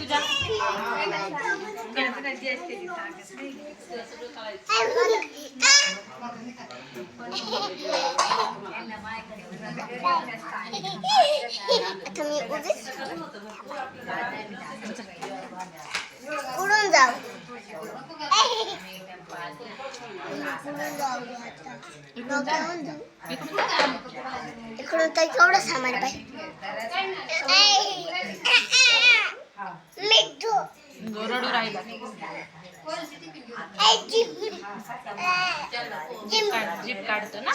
तुझ्या उडून जाऊ इकडून तर केवढं सामान रडू राहिला जीप काढतो ना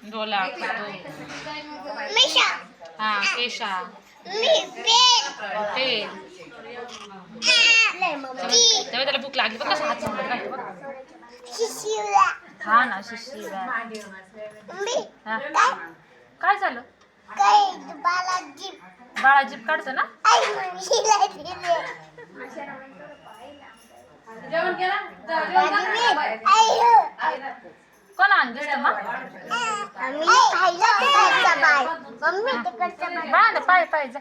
डोला हा केशा पेन तेव्हा त्याला भूक लागली बघ कसं हात समोर घालतो बघ हा ना शिशिरा हा काय झालं बाळा जीप काढतो ना कोण आण दिसत मग बाळा पाय पाय जा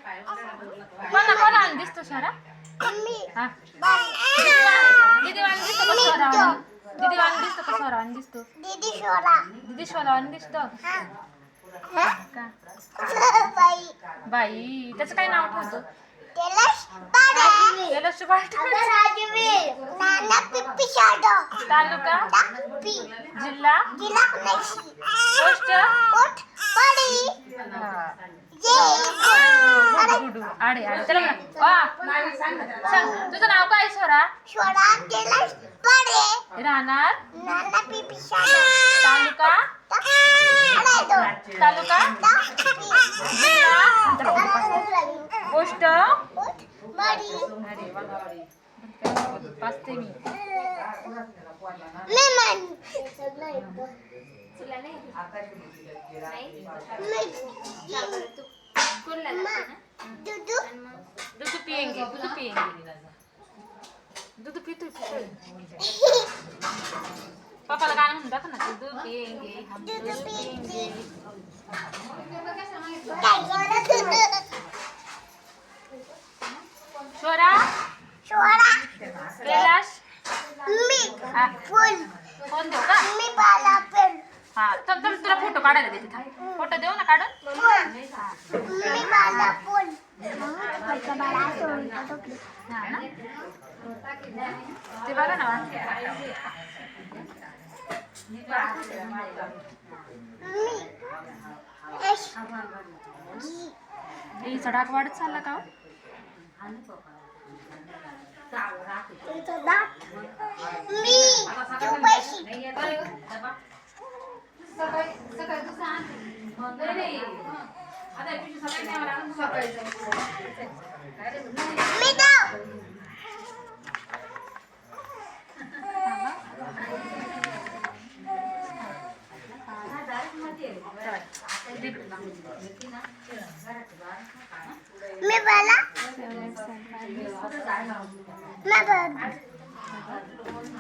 कोण आण दिसतो सारा हा दीदी वाण दिसतो का स्वरा दीदी वाण दिसतो का स्वरा दिसतो दीदी स्वरा दिसतो का बाई त्याचं काय नाव ठेवतो तालुका जिल्हा पोस्ट आडे आडे त्याला सांग तुझं नाव काय स्वरा राहणार तालुका तालुका जिल्हा पोस्ट पाचते मी दूध पिएंगे दूध पितो पापाला गाणं म्हणून दाखव ना दूध पिएंगे हम दूध पिएंगे स्वरा कैलाश फोन देऊ का हा तर तुला फोटो काढायला देते फोटो देऊ ना काढून हा ना ते बघा ना हिचा डाक वाढत चालला का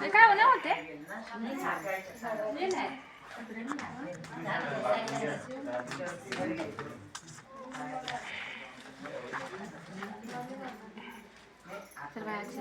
काय होणे होते तर बाहेरची